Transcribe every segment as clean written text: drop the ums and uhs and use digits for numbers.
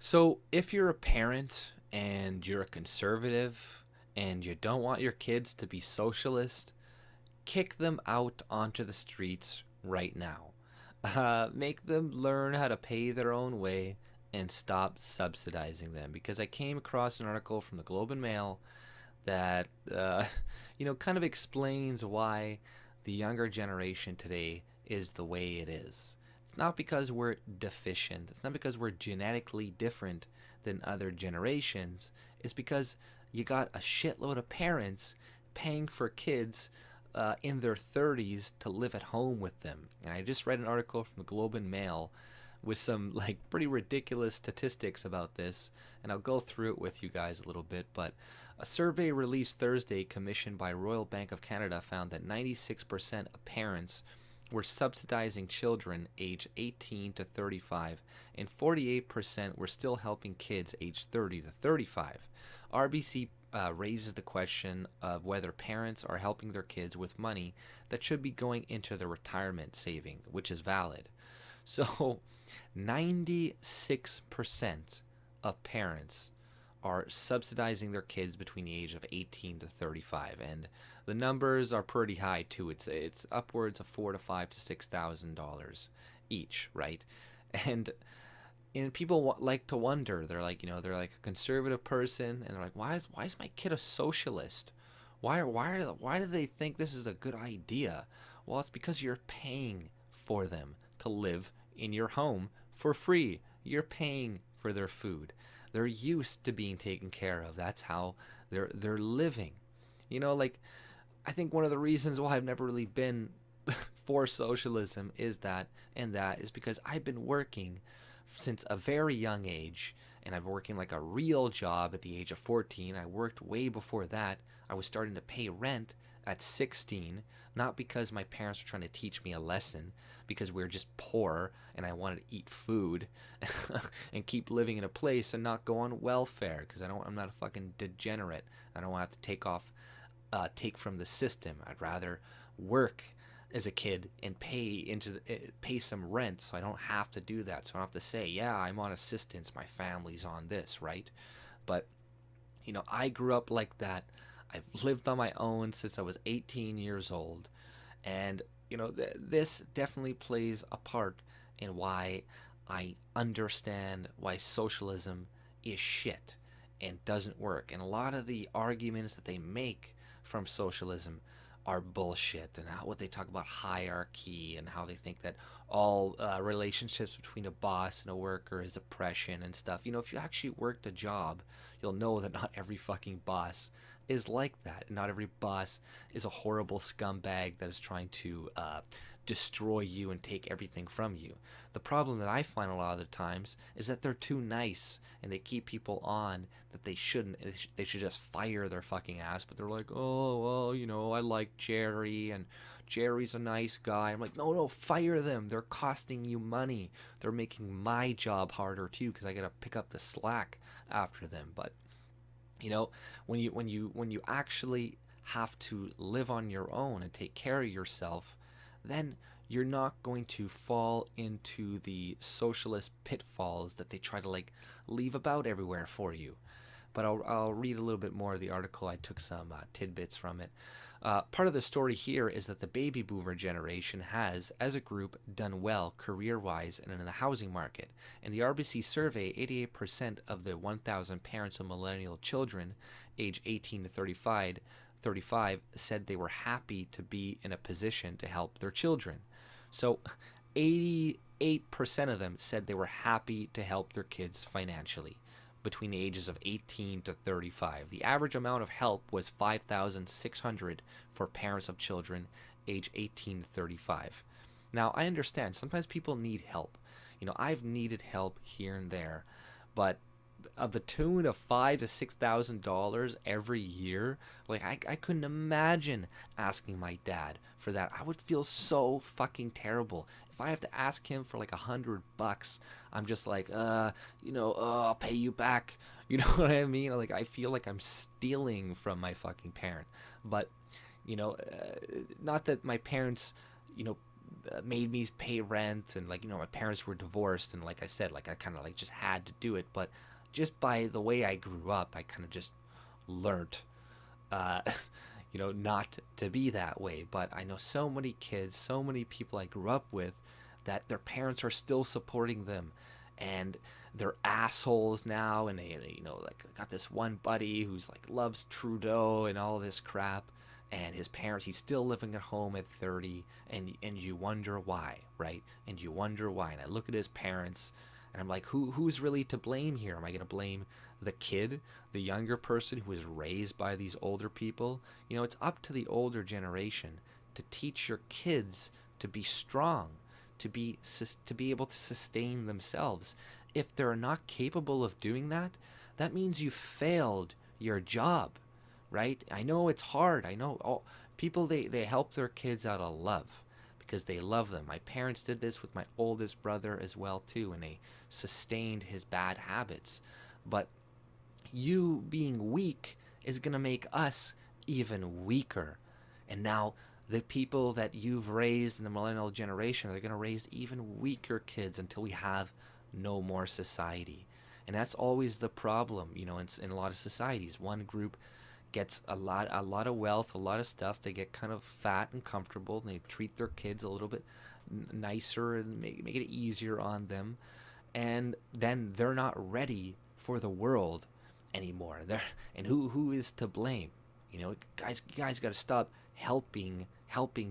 So, if you're a parent and you're a conservative and you don't want your kids to be socialist, kick them out onto the streets right now. Make them learn how to pay their own way and stop subsidizing them. Because I came across an article from the Globe and Mail that, kind of explains why the younger generation today is the way it is. It's not because we're deficient. It's not because we're genetically different than other generations. It's because you got a shitload of parents paying for kids in their 30s to live at home with them. And I just read an article from the Globe and Mail with some like pretty ridiculous statistics about this, and I'll go through it with you guys a little bit. But a survey released Thursday, commissioned by Royal Bank of Canada, found that 96% of parents were subsidizing children aged 18 to 35, and 48% were still helping kids aged 30 to 35. RBC raises the question of whether parents are helping their kids with money that should be going into their retirement saving, which is valid. So, 96% of parents are subsidizing their kids between the age of 18 to 35, and the numbers are pretty high too. It's upwards of $4,000 to $6,000 each, right? And people like to wonder. They're like a conservative person, and they're like, why is my kid a socialist? Why do they think this is a good idea? Well, it's because you're paying for them to live in your home for free. You're paying for their food. They're used to being taken care of. That's how they're living. Like, I think one of the reasons why I've never really been for socialism is because I've been working since a very young age, and I've been working like a real job at the age of 14. I worked way before that. I was starting to pay rent at 16, not because my parents were trying to teach me a lesson, because we were just poor and I wanted to eat food and keep living in a place and not go on welfare, because I'm not a fucking degenerate. I don't want to have to take from the system. I'd rather work as a kid and pay some rent, so I don't have to do that. So I don't have to say, yeah, I'm on assistance, my family's on this, right? But I grew up like that. I've lived on my own since I was 18 years old, and this definitely plays a part in why I understand why socialism is shit and doesn't work. And a lot of the arguments that they make from socialism are bullshit, and what they talk about hierarchy, and how they think that all relationships between a boss and a worker is oppression and stuff. If you actually worked a job, you'll know that not every fucking boss is like that. Not every boss is a horrible scumbag that is trying to destroy you and take everything from you. The problem that I find a lot of the times is that they're too nice and they keep people on that they shouldn't. They should just fire their fucking ass, but they're like, oh, well, I like Jerry and Jerry's a nice guy. I'm like, no, fire them. They're costing you money. They're making my job harder too, because I gotta pick up the slack after them. But when you actually have to live on your own and take care of yourself, then you're not going to fall into the socialist pitfalls that they try to like leave about everywhere for you. But I'll read a little bit more of the article. I took some tidbits from it. Part of the story here is that the baby boomer generation has, as a group, done well career-wise and in the housing market. In the RBC survey, 88% of the 1,000 parents of millennial children, age 18 to 35, said they were happy to be in a position to help their children. So 88% of them said they were happy to help their kids financially between the ages of 18 to 35. The average amount of help was $5,600 for parents of children age 18 to 35. Now, I understand sometimes people need help. I've needed help here and there, but of the tune of $5,000 to $6,000 every year, like I couldn't imagine asking my dad for that. I would feel so fucking terrible if I have to ask him for like $100. I'm just like, I'll pay you back. You know what I mean? Like, I feel like I'm stealing from my fucking parent. But not that my parents, made me pay rent, and like, my parents were divorced, and like I said, like I kind of like just had to do it. But just by the way I grew up, I kind of just learned uh, not to be that way. But I know so many kids, so many people I grew up with, that their parents are still supporting them, and they're assholes now, and they like got this one buddy who's like loves Trudeau and all this crap, and his parents, he's still living at home at 30, and you wonder why, right? And you wonder why. And I look at his parents, and I'm like, who's really to blame here? Am I gonna blame the kid, the younger person who was raised by these older people? It's up to the older generation to teach your kids to be strong, to be able to sustain themselves. If they're not capable of doing that, that means you failed your job, right? I know it's hard. I know all people, they help their kids out of love because they love them. My parents did this with my oldest brother as well too, and they sustained his bad habits. But you being weak is going to make us even weaker. And now the people that you've raised in the millennial generation are going to raise even weaker kids until we have no more society. And that's always the problem, in a lot of societies. One group gets a lot of wealth, a lot of stuff. They get kind of fat and comfortable, and they treat their kids a little bit nicer and make it easier on them. And then they're not ready for the world anymore. And who is to blame? Guys, you guys got to stop helping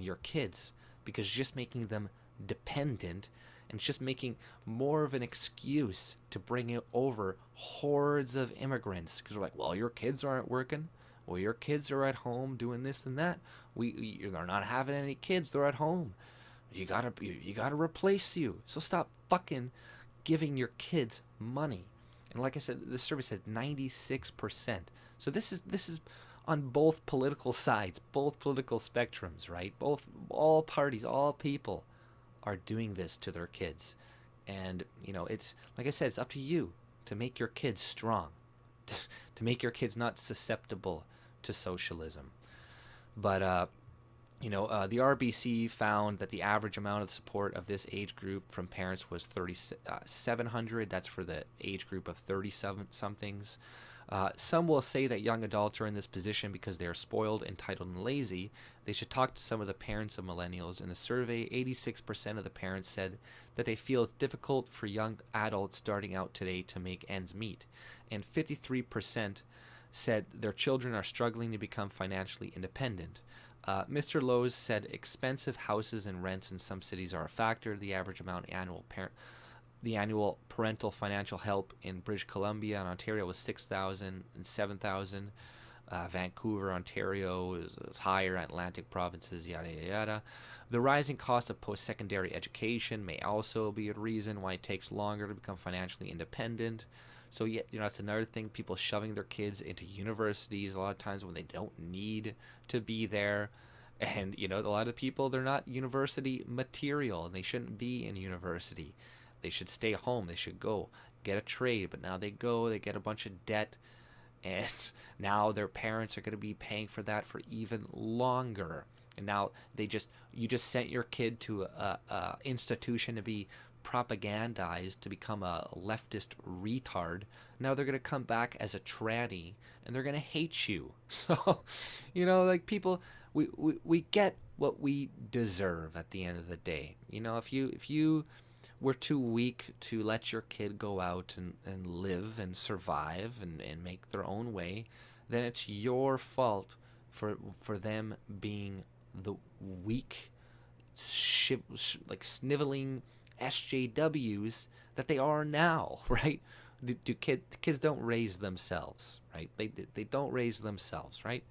your kids, because just making them dependent, and it's just making more of an excuse to bring it over hordes of immigrants, because we're like, well, your kids aren't working, well, your kids are at home doing this and that, they're not having any kids, they're at home, you gotta replace you. So stop fucking giving your kids money. And like I said, the survey said 96%. So this is on both political sides, both political spectrums, right? All parties, all people are doing this to their kids. And, it's, like I said, it's up to you to make your kids strong, to make your kids not susceptible to socialism. But, the RBC found that the average amount of support of this age group from parents was 3,700. That's for the age group of 37-somethings. Some will say that young adults are in this position because they are spoiled, entitled, and lazy. They should talk to some of the parents of millennials. In the survey, 86% of the parents said that they feel it's difficult for young adults starting out today to make ends meet. And 53% said their children are struggling to become financially independent. Mr. Lowe's said expensive houses and rents in some cities are a factor. The average amount the annual parental financial help in British Columbia and Ontario was $6,000 and $7,000. Vancouver, Ontario is higher. Atlantic provinces, yada yada yada. The rising cost of post-secondary education may also be a reason why it takes longer to become financially independent. So that's another thing. People shoving their kids into universities a lot of times when they don't need to be there. And a lot of people, they're not university material, and they shouldn't be in university. They should stay home. They should go get a trade. But now they get a bunch of debt, and now their parents are going to be paying for that for even longer. And now you just sent your kid to a institution to be propagandized to become a leftist retard. Now they're going to come back as a tranny, and they're going to hate you. So, like, people, we get what we deserve at the end of the day. If you were too weak to let your kid go out and live and survive and make their own way, then it's your fault for them being the weak, sniveling SJWs that they are now, right? Kids don't raise themselves, right? They don't raise themselves, right?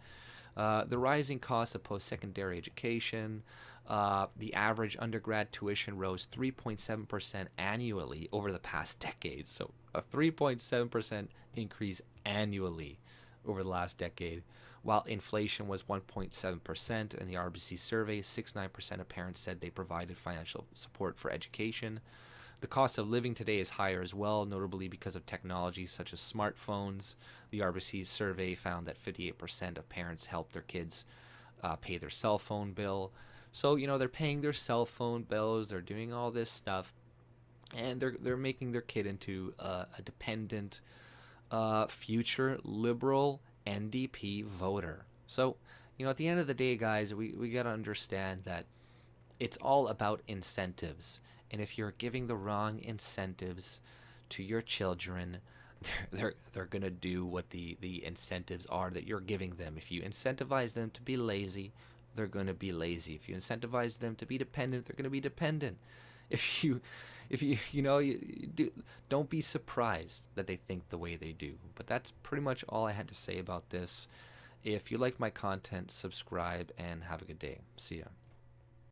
The rising cost of post-secondary education. The average undergrad tuition rose 3.7% annually over the past decade. So a 3.7% increase annually over the last decade, while inflation was 1.7%. In the RBC survey, 69% of parents said they provided financial support for education. The cost of living today is higher as well, notably because of technology such as smartphones. The RBC survey found that 58% of parents helped their kids pay their cell phone bill. So, they're paying their cell phone bills, they're doing all this stuff, and they're making their kid into a dependent future liberal NDP voter. So, at the end of the day, guys, we got to understand that it's all about incentives. And if you're giving the wrong incentives to your children, they're going to do what the incentives are that you're giving them. If you incentivize them to be lazy, they're going to be lazy. If you incentivize them to be dependent, they're going to be dependent. If you don't be surprised that they think the way they do. But that's pretty much all I had to say about this. If you like my content, subscribe and have a good day. See ya.